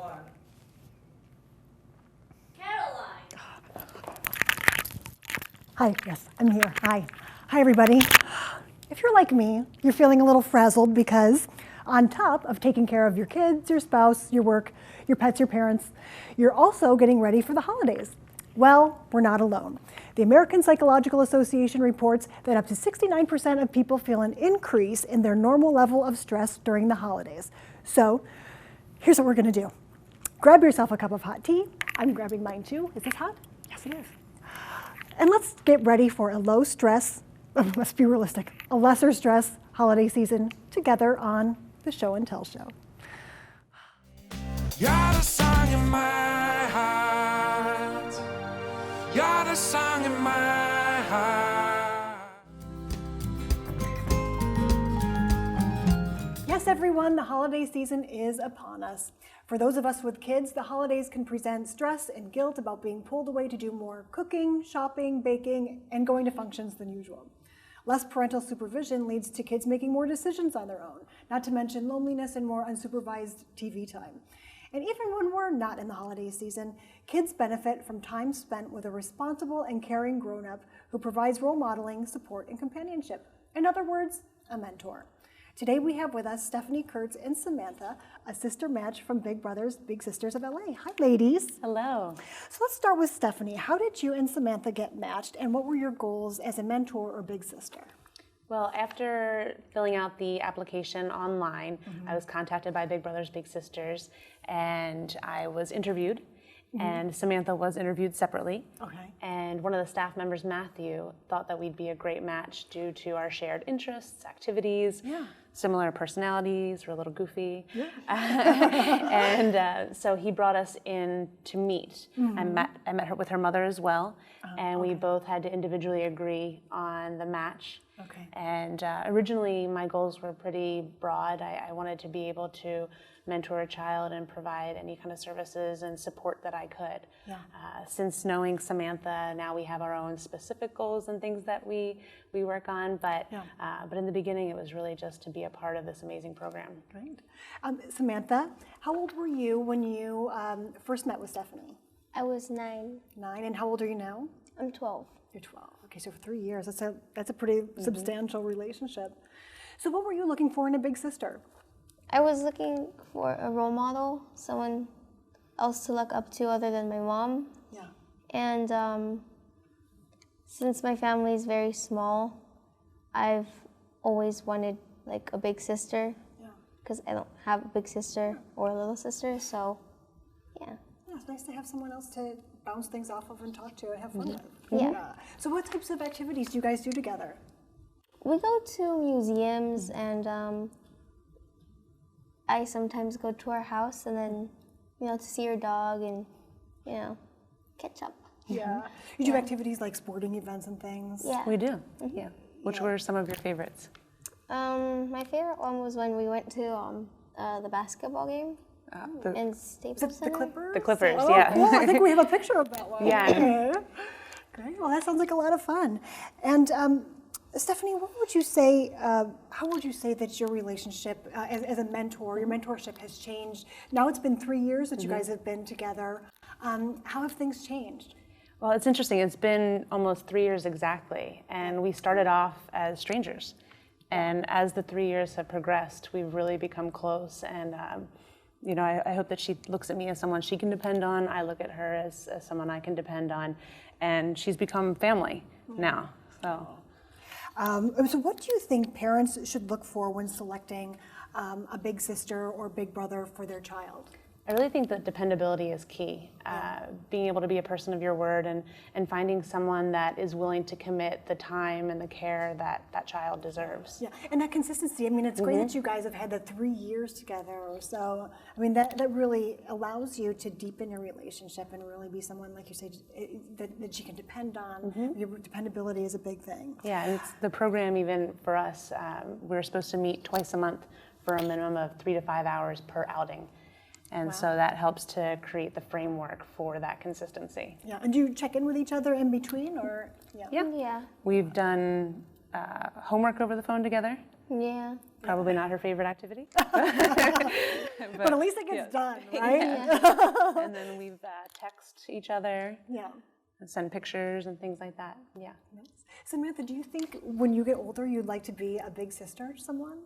one. Caroline! Hi, yes, I'm here. Hi. Hi, everybody. If you're like me, you're feeling a little frazzled because on top of taking care of your kids, your spouse, your work, your pets, your parents, you're also getting ready for the holidays. Well, we're not alone. The American Psychological Association reports that up to 69% of people feel an increase in their normal level of stress during the holidays. So here's what we're going to do. Grab yourself a cup of hot tea. I'm grabbing mine too. Is this hot? Yes, it is. And let's get ready for a low stress, let's be realistic, a lesser stress holiday season together on the Show and Tell Show. You're the song in my heart. You're the song in my heart. Yes, everyone, the holiday season is upon us. For those of us with kids, the holidays can present stress and guilt about being pulled away to do more cooking, shopping, baking, and going to functions than usual. Less parental supervision leads to kids making more decisions on their own, not to mention loneliness and more unsupervised TV time. And even when we're not in the holiday season, kids benefit from time spent with a responsible and caring grown-up who provides role modeling, support, and companionship. In other words, a mentor. Today we have with us Stephanie Kurtz and Samantha, a sister match from Big Brothers Big Sisters of LA. Hi, ladies. Hello. So let's start with Stephanie. How did you and Samantha get matched, and what were your goals as a mentor or big sister? Well, after filling out the application online, I was contacted by Big Brothers Big Sisters, and I was interviewed. And Samantha was interviewed separately. Okay. And one of the staff members, Matthew, thought that we'd be a great match due to our shared interests, activities, similar personalities. We're a little goofy. And so he brought us in to meet. I met her with her mother as well, and we both had to individually agree on the match. Okay. And originally my goals were pretty broad. I wanted to be able to mentor a child and provide any kind of services and support that I could. Yeah. Since knowing Samantha, now we have our own specific goals and things that we work on, but in the beginning it was really just to be a part of this amazing program. Great. Samantha, how old were you when you first met with Stephanie? I was 9. 9, and how old are you now? I'm 12. You're 12. Okay, so for 3 years, that's a pretty substantial relationship. So what were you looking for in a big sister? I was looking for a role model, someone else to look up to other than my mom. Yeah. And since my family is very small, I've always wanted like a big sister. Yeah. Because I don't have a big sister or a little sister, so yeah. Yeah, it's nice to have someone else to bounce things off of and talk to and have fun with. Yeah. So what types of activities do you guys do together? We go to museums and I sometimes go to our house and then, to see your dog and, catch up. Yeah. You do activities like sporting events and things? Yeah. We do, yeah. Which were some of your favorites? My favorite one was when we went to the basketball game in Staples Center. The Clippers? The Clippers, Oh, yeah. cool. I think we have a picture of that one. Yeah. Okay. Great. Well, that sounds like a lot of fun. And Stephanie, what would you say, how would you say that your relationship as a mentor, your mentorship has changed? Now it's been 3 years that you guys have been together. How have things changed? Well, it's interesting. It's been almost 3 years exactly, and we started off as strangers. And as the 3 years have progressed, we've really become close. And I hope that she looks at me as someone she can depend on. I look at her as someone I can depend on. And she's become family now. So what do you think parents should look for when selecting a big sister or big brother for their child? I really think that dependability is key. Being able to be a person of your word and finding someone that is willing to commit the time and the care that that child deserves. Yeah, and that consistency. I mean, it's great that you guys have had the 3 years together or so. I mean, that really allows you to deepen your relationship and really be someone, like you say, that you can depend on. Your dependability is a big thing. Yeah, and it's the program even for us, we're supposed to meet twice a month for a minimum of 3 to 5 hours per outing. And so that helps to create the framework for that consistency. Yeah, and do you check in with each other in between, or? Yeah. We've done homework over the phone together. Yeah. Probably not her favorite activity. But at least it gets done, right? And then we've text each other, Yeah. and send pictures and things like that. Yeah. Samantha, do you think when you get older you'd like to be a big sister to someone?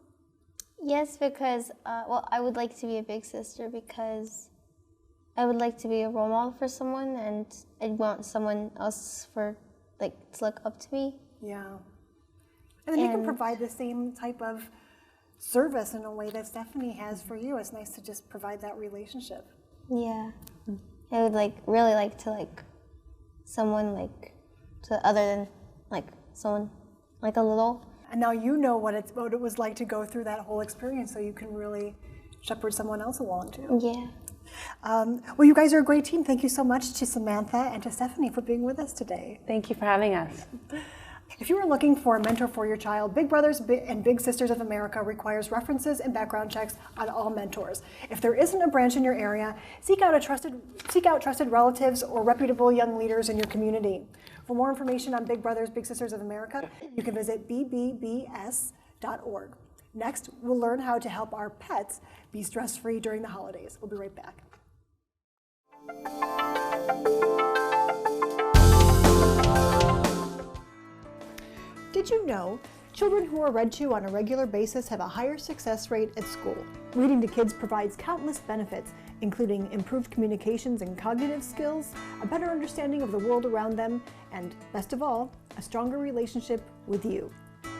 Yes, because, well, I would like to be a big sister because I would like to be a role model for someone, and I'd want someone else to look up to me. Yeah. And then you can provide the same type of service in a way that Stephanie has for you. It's nice to just provide that relationship. Yeah. I would really like to someone other than someone a little. And now you know what it was like to go through that whole experience, so you can really shepherd someone else along too. Yeah. Well, you guys are a great team. Thank you so much to Samantha and to Stephanie for being with us today. Thank you for having us. If you are looking for a mentor for your child, Big Brothers and Big Sisters of America requires references and background checks on all mentors. If there isn't a branch in your area, seek out trusted relatives or reputable young leaders in your community. For more information on Big Brothers, Big Sisters of America, you can visit bbbs.org. Next, we'll learn how to help our pets be stress-free during the holidays. We'll be right back. Did you know children who are read to on a regular basis have a higher success rate at school? Reading to kids provides countless benefits, including improved communications and cognitive skills, a better understanding of the world around them, and, best of all, a stronger relationship with you.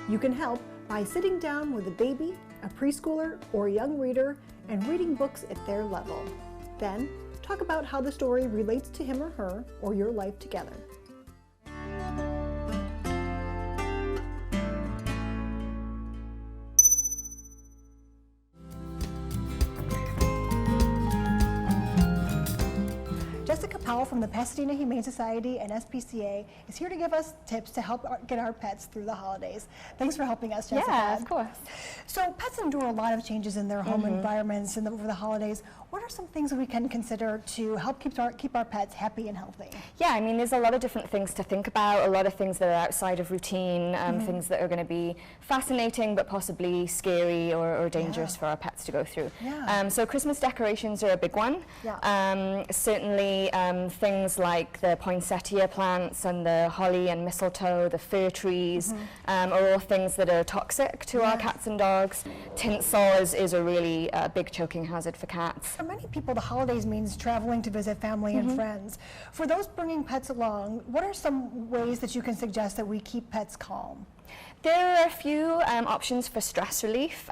You can help by sitting down with a baby, a preschooler, or a young reader and reading books at their level. Then, talk about how the story relates to him or her or your life together. Jessica Powell from the Pasadena Humane Society and SPCA is here to give us tips to help get our pets through the holidays. Thanks for helping us, Jessica. Yeah, of course. So pets endure a lot of changes in their home environments and over the holidays. What are some things that we can consider to help keep our pets happy and healthy? Yeah, I mean, there's a lot of different things to think about, a lot of things that are outside of routine, things that are going to be fascinating but possibly scary or dangerous for our pets to go through. Yeah. So Christmas decorations are a big one. Yeah. Certainly things like the poinsettia plants and the holly and mistletoe, the fir trees, are all things that are toxic to our cats and dogs. Tinsel is a really big choking hazard for cats. For many people, the holidays means traveling to visit family and friends. For those bringing pets along, what are some ways that you can suggest that we keep pets calm? There are a few options for stress relief,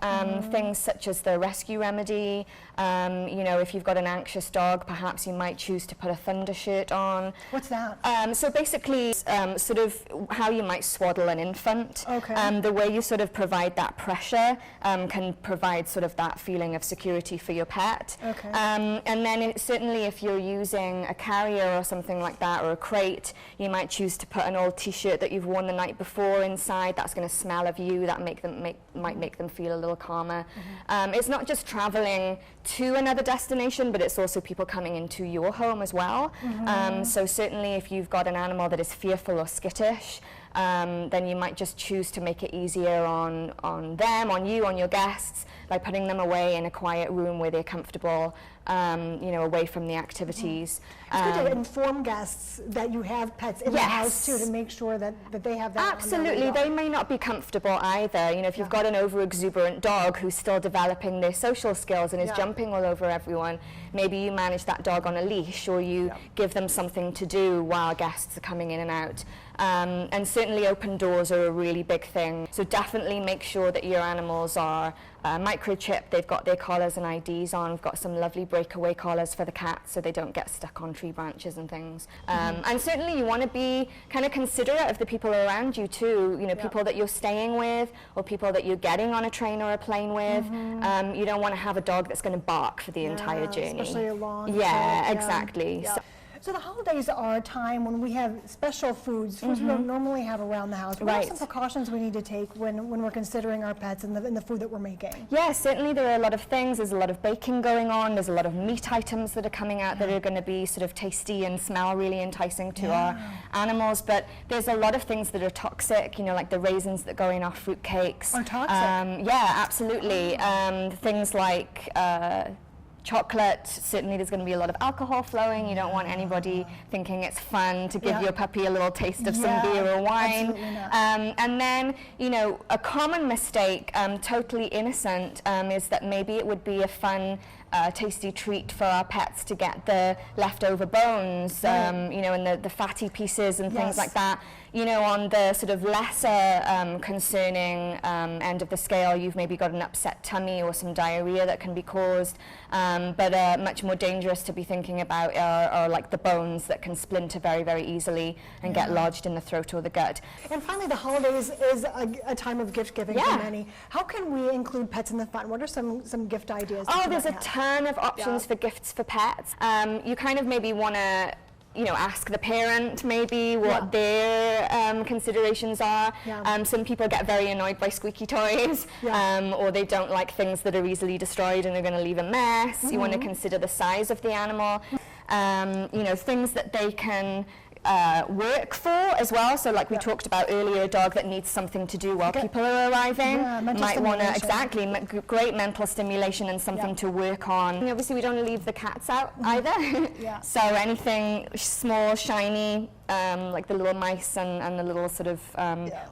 things such as the rescue remedy. You know, if you've got an anxious dog, perhaps you might choose to put a thunder shirt on. What's that? So basically, sort of how you might swaddle an infant. Okay. The way you sort of provide that pressure can provide sort of that feeling of security for your pet. Okay. And then certainly if you're using a carrier or something like that, or a crate, you might choose to put an old t-shirt that you've worn the night before inside. That's going to smell of you. That might make them feel a little calmer. It's not just traveling to another destination, but it's also people coming into your home as well. So certainly if you've got an animal that is fearful or skittish, then you might just choose to make it easier on them, on you, on your guests, by putting them away in a quiet room where they're comfortable, you know, away from the activities. It's good to inform guests that you have pets in the house too, to make sure that they have that. Absolutely, they may not be comfortable either. You know, if you've got an over-exuberant dog who's still developing their social skills and is jumping all over everyone, maybe you manage that dog on a leash, or you give them something to do while guests are coming in and out. And certainly open doors are a really big thing. So definitely make sure that your animals are microchipped, they've got their collars and IDs on. We've got some lovely breakaway collars for the cats so they don't get stuck on tree branches and things. And certainly you want to be kind of considerate of the people around you too, you know, people that you're staying with or people that you're getting on a train or a plane with. You don't want to have a dog that's going to bark for the entire journey. Especially a long Yeah, trip, exactly. Yeah. So the holidays are a time when we have special foods we don't normally have around the house. What are Right. some precautions we need to take when we're considering our pets and the food that we're making? Yeah, certainly there are a lot of things. There's a lot of baking going on. There's a lot of meat items that are coming out that are going to be sort of tasty and smell really enticing to our animals. But there's a lot of things that are toxic, you know, like the raisins that go in our fruit cakes. Are toxic? Yeah, absolutely. Things like chocolate, certainly there's going to be a lot of alcohol flowing. You don't want anybody thinking it's fun to give your puppy a little taste of some beer or wine. Absolutely not. And then, you know, a common mistake, totally innocent, is that maybe it would be a fun, tasty treat for our pets to get the leftover bones, you know, and the fatty pieces and things like that. You know, on the sort of lesser concerning end of the scale, you've maybe got an upset tummy or some diarrhea that can be caused. But much more dangerous to be thinking about are like the bones that can splinter very, very easily and get lodged in the throat or the gut. And finally, the holidays is a time of gift giving for many. How can we include pets in the fun? What are some gift ideas? that Oh, you there's might a have? ton of options for gifts for pets. You kind of maybe want to, you know, ask the parent maybe what their considerations are. Some people get very annoyed by squeaky toys, or they don't like things that are easily destroyed and are going to leave a mess. You want to consider the size of the animal. You know, things that they can work for as well. So like we talked about earlier, a dog that needs something to do while people are arriving might want to, great mental stimulation and something to work on. And obviously we don't want to leave the cats out either. So anything small, shiny, like the little mice and the little sort of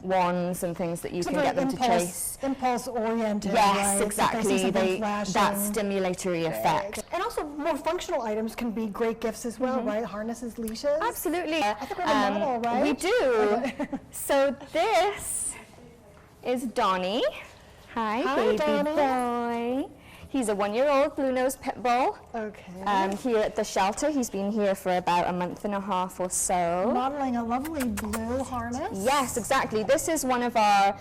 wands and things that you can get them to chase. Impulse oriented. Yes, right? exactly. That Flashing. stimulatory effect. And also more functional items can be great gifts as well, right? Harnesses, leashes. Absolutely. I think we have a model, right? We do. So this is Donnie. Hi, baby Donnie. boy. He's a 1-year-old blue-nosed pit bull. Okay. Here at the shelter. He's been here for about a month and a half or so. Modeling a lovely blue harness. Yes, exactly. This is one of our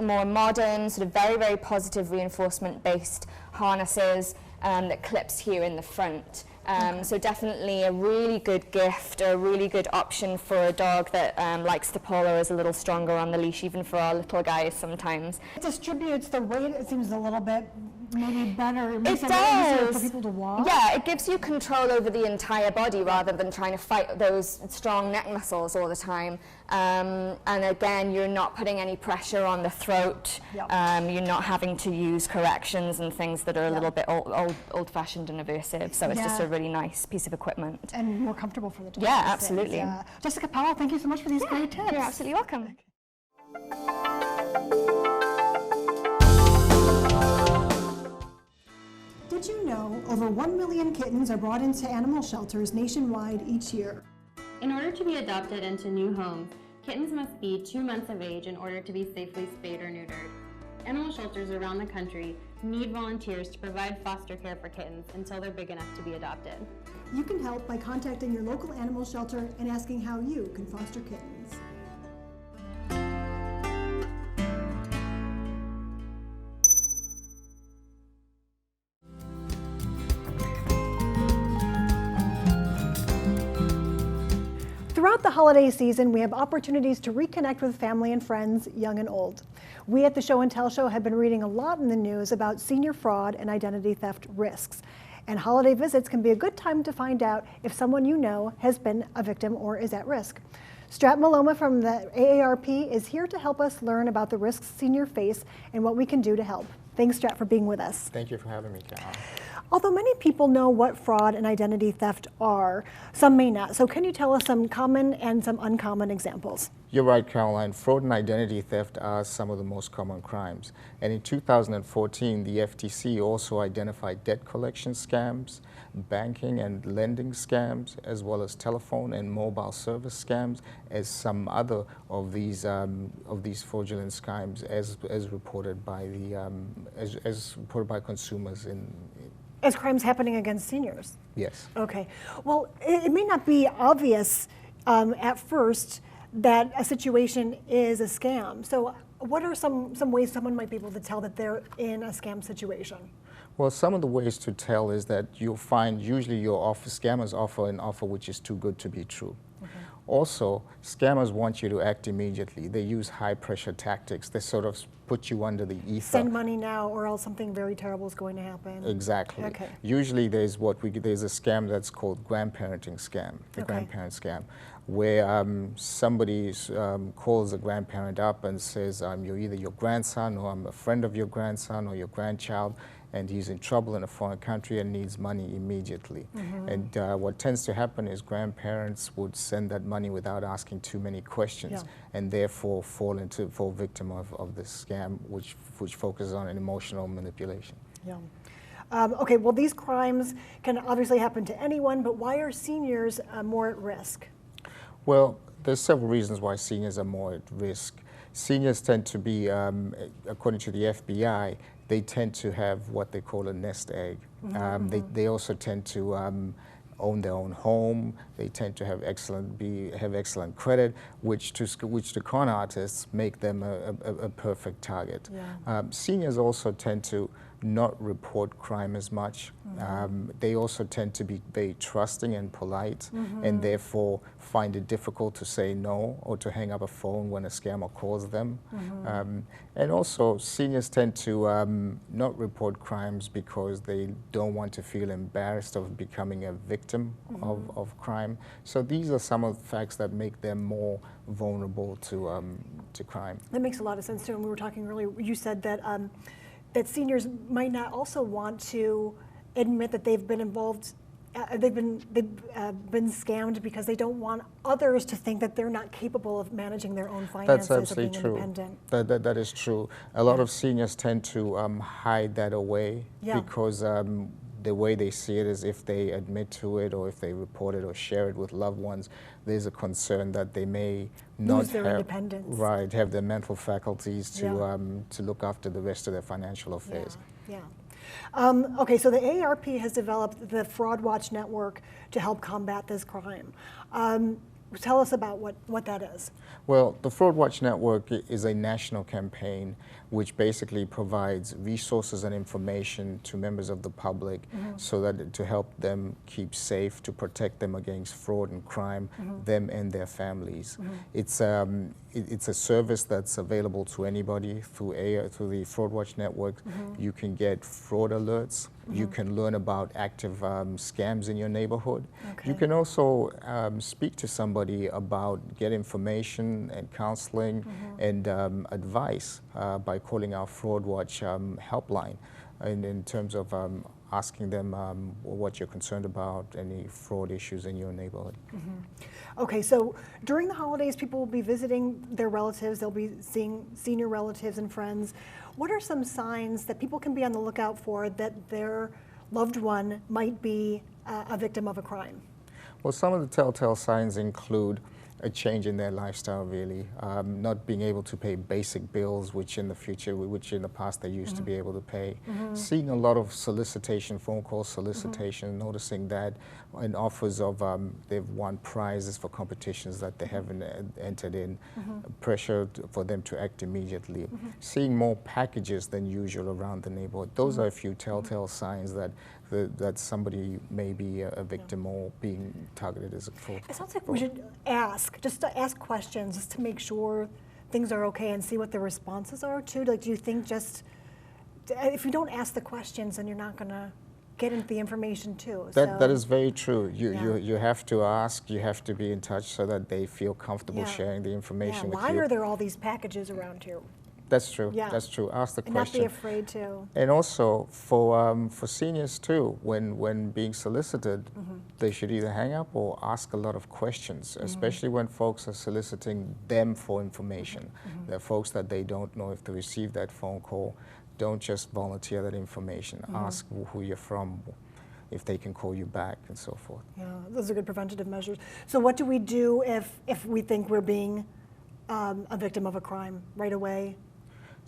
more modern, sort of very, very positive reinforcement-based harnesses that clips here in the front. So definitely a really good gift, a really good option for a dog that likes to pull or is a little stronger on the leash, even for our little guys sometimes. It distributes the weight, it seems a little bit maybe better. It makes It it easier does. for people to walk. Yeah, it gives you control over the entire body rather than trying to fight those strong neck muscles all the time. And again, you're not putting any pressure on the throat. You're not having to use corrections and things that are a little bit old-fashioned and aversive. So it's just a really nice piece of equipment. And more comfortable for the dog. Yeah, these days. absolutely. Jessica Powell, thank you so much for these great tips. You're absolutely welcome. Did you know over 1 million kittens are brought into animal shelters nationwide each year? In order to be adopted into new homes, kittens must be 2 months of age in order to be safely spayed or neutered. Animal shelters around the country need volunteers to provide foster care for kittens until they're big enough to be adopted. You can help by contacting your local animal shelter and asking how you can foster kittens. Throughout the holiday season, we have opportunities to reconnect with family and friends, young and old. We at the Show and Tell Show have been reading a lot in the news about senior fraud and identity theft risks. And holiday visits can be a good time to find out if someone you know has been a victim or is at risk. Strat Maloma from the AARP is here to help us learn about the risks seniors face and what we can do to help. Thanks, Strat, for being with us. Thank you for having me, Caroline. Although many people know what fraud and identity theft are, some may not. So can you tell us some common and some uncommon examples? You're right, Caroline. Fraud and identity theft are some of the most common crimes. And in 2014, the FTC also identified debt collection scams, banking and lending scams, as well as telephone and mobile service scams as some other of these fraudulent scams as reported by the as reported by consumers As crimes happening against seniors? Yes. Okay. Well, it may not be obvious at first that a situation is a scam. So what are some ways someone might be able to tell that they're in a scam situation? Well, some of the ways to tell is that you'll find usually scammers offer an offer which is too good to be true. Also, scammers want you to act immediately. They use high-pressure tactics. They sort of put you under the ether. Send money now, or else something very terrible is going to happen. Exactly. Okay. Usually, there's a scam that's called grandparenting scam, the grandparent scam, where somebody calls a grandparent up and says, "You're either your grandson, or I'm a friend of your grandson, or your grandchild, and he's in trouble in a foreign country and needs money immediately." And what tends to happen is grandparents would send that money without asking too many questions, and therefore fall victim of this scam, which focuses on an emotional manipulation. Yeah. Okay, well, these crimes can obviously happen to anyone, but why are seniors more at risk? Well, there's several reasons why seniors are more at risk. Seniors tend to be, according to the FBI, they tend to have what they call a nest egg. They also tend to own their own home. They tend to have excellent credit, which the con artists make them a perfect target. Seniors also tend to not report crime as much. They also tend to be very trusting and polite, and therefore find it difficult to say no or to hang up a phone when a scammer calls them. And also, seniors tend to not report crimes because they don't want to feel embarrassed of becoming a victim of crime. So these are some of the facts that make them more vulnerable to crime. That makes a lot of sense too. And we were talking earlier, you said that that seniors might not also want to admit that they've been involved, they've been scammed because they don't want others to think that they're not capable of managing their own finances. That's absolutely or being true. Independent. That is true. A lot of seniors tend to hide that away because the way they see it is if they admit to it or if they report it or share it with loved ones, there's a concern that they may not lose their independence. Have their mental faculties to look after the rest of their financial affairs. Okay, so the AARP has developed the Fraud Watch Network to help combat this crime. Tell us about what that is. Well, the Fraud Watch Network is a national campaign which basically provides resources and information to members of the public so that to help them keep safe, to protect them against fraud and crime, them and their families. It's a service that's available to anybody through the Fraud Watch Network. You can get fraud alerts. You can learn about active scams in your neighborhood. You can also speak to somebody get information and counseling and advice by calling our Fraud Watch helpline in terms of asking them what you're concerned about, any fraud issues in your neighborhood. Okay, so during the holidays, people will be visiting their relatives. They'll be seeing senior relatives and friends. What are some signs that people can be on the lookout for that their loved one might be a victim of a crime? Well, some of the telltale signs include a change in their lifestyle, really. Not being able to pay basic bills, which in the past they used to be able to pay. Seeing a lot of phone call solicitation, noticing that in offers of, they've won prizes for competitions that they haven't entered in, pressure for them to act immediately. Seeing more packages than usual around the neighborhood. Those are a few telltale signs that somebody may be a victim or being targeted as a fraud. It sounds like we should ask questions just to make sure things are okay and see what the responses are too. Like, do you think if you don't ask the questions, then you're not going to get into the information too? That is very true. You have to ask, you have to be in touch so that they feel comfortable sharing the information with you. Why are there all these packages around here? That's true. That's true. Ask the question. And not be afraid to. And also for seniors too, when being solicited, they should either hang up or ask a lot of questions, especially when folks are soliciting them for information. There are folks that they don't know if they receive that phone call. Don't just volunteer that information. Ask who you're from, if they can call you back, and so forth. Yeah, those are good preventative measures. So what do we do if we think we're being a victim of a crime right away?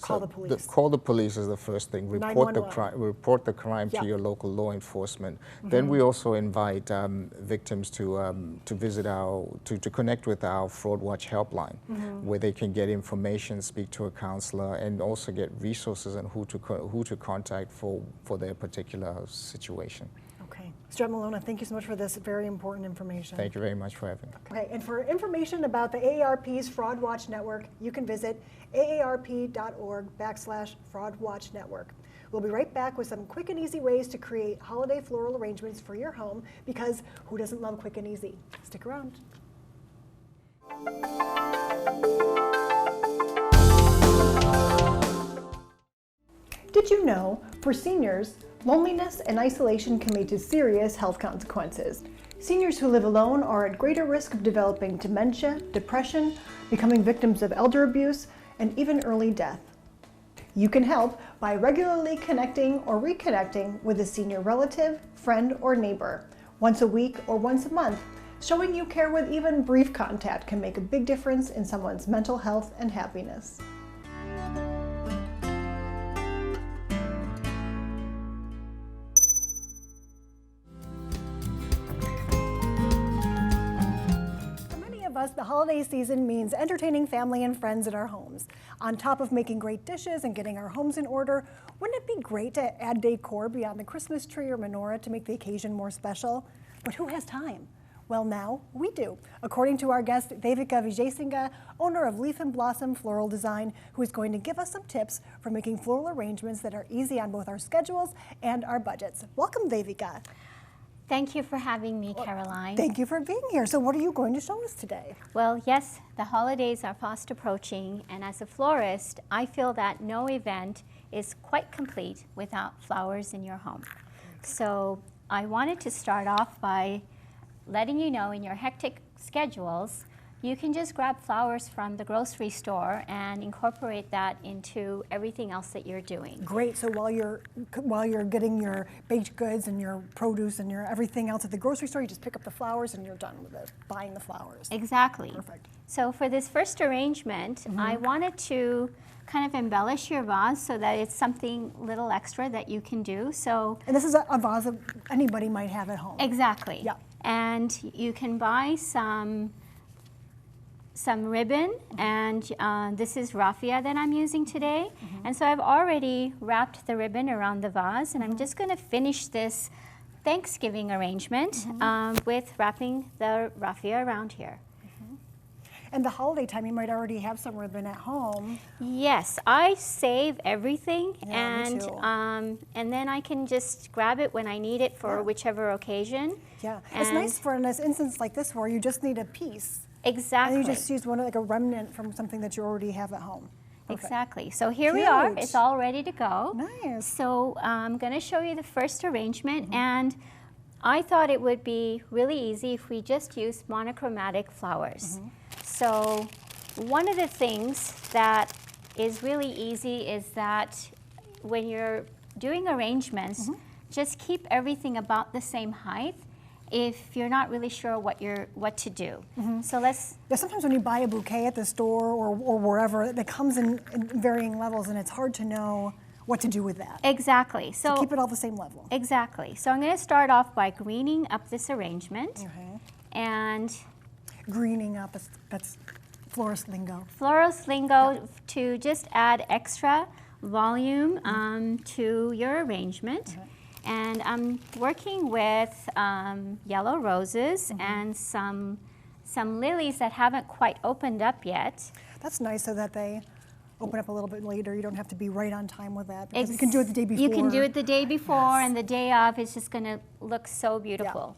Call the police. Call the police is the first thing. Report the 911. crime. Report the crime Yeah. to your local law enforcement. Then we also invite victims to visit to connect with our Fraud Watch helpline, where they can get information, speak to a counselor, and also get resources on who to contact for their particular situation. Okay. Stuart Malona, thank you so much for this very important information. Thank you very much for having me. Okay, and for information about the AARP's Fraud Watch Network, you can visit aarp.org/Fraud Watch Network. We'll be right back with some quick and easy ways to create holiday floral arrangements for your home, because who doesn't love quick and easy? Stick around. Did you know, for seniors, loneliness and isolation can lead to serious health consequences? Seniors who live alone are at greater risk of developing dementia, depression, becoming victims of elder abuse, and even early death. You can help by regularly connecting or reconnecting with a senior relative, friend, or neighbor, once a week or once a month. Showing you care with even brief contact can make a big difference in someone's mental health and happiness. The holiday season means entertaining family and friends at our homes. On top of making great dishes and getting our homes in order, wouldn't it be great to add decor beyond the Christmas tree or menorah to make the occasion more special? But who has time? Well, now we do, according to our guest Devika Vijaysinha, owner of Leaf and Blossom Floral Design, who is going to give us some tips for making floral arrangements that are easy on both our schedules and our budgets. Welcome, Devika. Thank you for having me, Caroline. Thank you for being here. So what are you going to show us today? Well, yes, the holidays are fast approaching, and as a florist, I feel that no event is quite complete without flowers in your home. So I wanted to start off by letting you know in your hectic schedules, you can just grab flowers from the grocery store and incorporate that into everything else that you're doing. Great. So while you're getting your baked goods and your produce and your everything else at the grocery store, you just pick up the flowers and you're done with it, buying the flowers. Exactly. Perfect. So for this first arrangement, I wanted to kind of embellish your vase so that it's something little extra that you can do. So And this is a vase that anybody might have at home. exactly. Yeah. And you can buy some ribbon, and this is raffia that I'm using today. And so I've already wrapped the ribbon around the vase, and I'm just going to finish this Thanksgiving arrangement with wrapping the raffia around here. And the holiday time, you might already have some ribbon at home. Yes, I save everything, Yeah, me too. and then I can just grab it when I need it for whichever occasion. Yeah. It's nice for an instance like this where you just need a piece. Exactly. And you just use one like a remnant from something that you already have at home. Perfect. Exactly. So here we are. Cute. It's all ready to go. Nice. So I'm going to show you the first arrangement, and I thought it would be really easy if we just used monochromatic flowers. So one of the things that is really easy is that when you're doing arrangements, just keep everything about the same height if you're not really sure what to do. So let's Yeah, sometimes when you buy a bouquet at the store or wherever, it comes in varying levels, and it's hard to know what to do with that. exactly. So Keep it all the same level. exactly. So I'm going to start off by greening up this arrangement, Okay. and Greening up, that's florist lingo. florist lingo to just add extra volume to your arrangement. And I'm working with yellow roses and some lilies that haven't quite opened up yet. That's nice so that they open up a little bit later. You don't have to be right on time with that, because you can do it the day before. You can do it the day before, and the day of is just going to look so beautiful.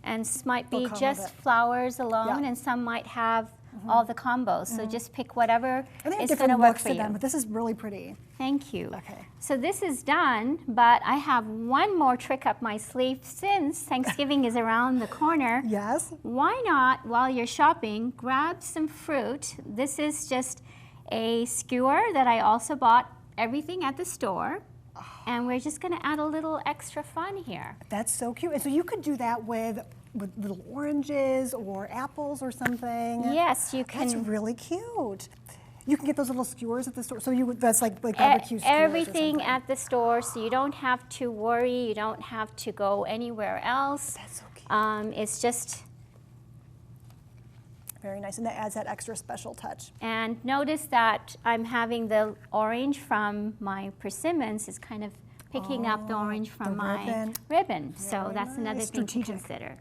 And this might be They'll come with just it. flowers alone, Yeah. and some might have all the combos. So just pick whatever And they have is going to different work looks for to you. them, but this is really pretty. Thank you. Okay. So this is done, but I have one more trick up my sleeve. Since Thanksgiving is around the corner, Yes. why not, while you're shopping, grab some fruit. This is just a skewer that I also bought everything at the store. And we're just going to add a little extra fun here. That's so cute. And so you could do that with little oranges or apples or something. Yes, you can. That's really cute. You can get those little skewers at the store. So that's like barbecue skewers or Everything something. at the store, so you don't have to worry. You don't have to go anywhere else. That's so cute. It's just. Very nice, and that adds that extra special touch. And notice that I'm having the orange from my persimmons is kind of picking up the orange from my ribbon. So that's another thing to consider.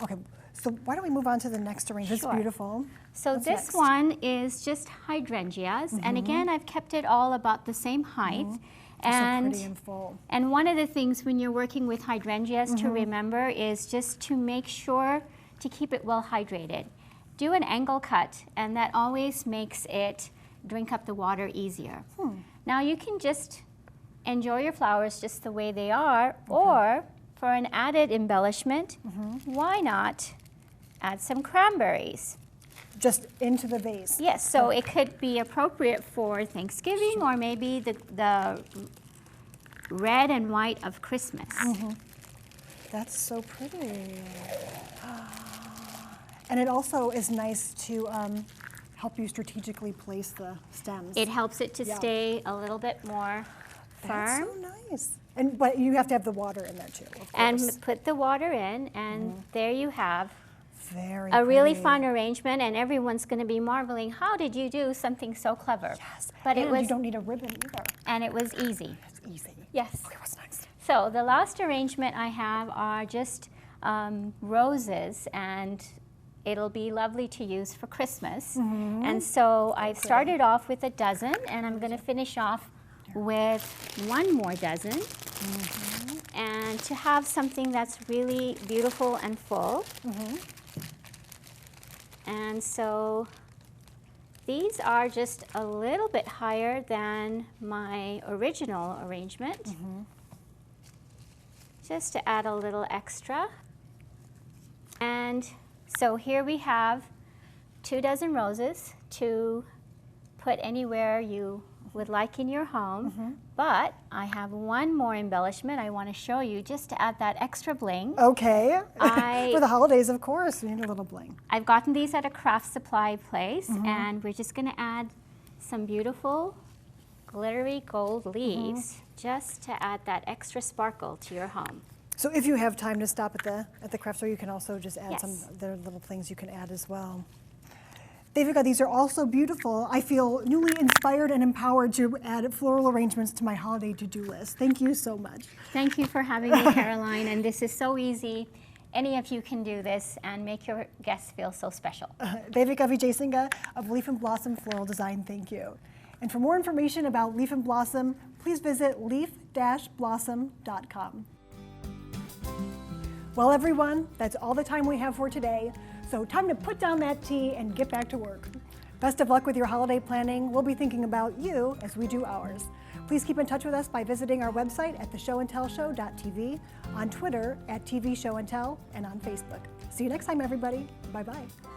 Okay, so why don't we move on to the next arrangement? Sure. It's beautiful. So What's this next? one is just hydrangeas, and again, I've kept it all about the same height. They're so pretty and full. And one of the things when you're working with hydrangeas to remember is just to make sure to keep it well hydrated. Do an angle cut, and that always makes it drink up the water easier. Now you can just enjoy your flowers just the way they are, or for an added embellishment, why not add some cranberries? Just into the vase. Yes, so it could be appropriate for Thanksgiving or maybe the red and white of Christmas. That's so pretty. And it also is nice to help you strategically place the stems. It helps it to stay a little bit more That's firm. so nice. But you have to have the water in there too, of And course. put the water in, and there you have Very a really pretty. fun arrangement, and everyone's going to be marveling, how did you do something so clever? Yes. But and it was, you don't need a ribbon either. and it was easy. It's easy. Yes. Okay, what's next? So the last arrangement I have are just roses, and it'll be lovely to use for Christmas. And so I've started off with a dozen, and I'm going to finish off with one more dozen. And to have something that's really beautiful and full. And so these are just a little bit higher than my original arrangement. Just to add a little extra. And so here we have 2 dozen roses to put anywhere you would like in your home. But I have one more embellishment I want to show you just to add that extra bling. Okay. For the holidays, of course, we need a little bling. I've gotten these at a craft supply place, and we're just going to add some beautiful glittery gold leaves just to add that extra sparkle to your home. So if you have time to stop at the craft store, you can also just add Yes. some other little things you can add as well. Devika, these are all so beautiful. I feel newly inspired and empowered to add floral arrangements to my holiday to-do list. Thank you so much. Thank you for having me, Caroline, and this is so easy. Any of you can do this and make your guests feel so special. Devika Vijaysinga of Leaf and Blossom Floral Design, thank you. And for more information about Leaf and Blossom, please visit leaf-blossom.com. Well, everyone, that's all the time we have for today. So time to put down that tea and get back to work. Best of luck with your holiday planning. We'll be thinking about you as we do ours. Please keep in touch with us by visiting our website at theshowandtellshow.tv, on Twitter at TV Show and Tell, and on Facebook. See you next time, everybody. Bye-bye.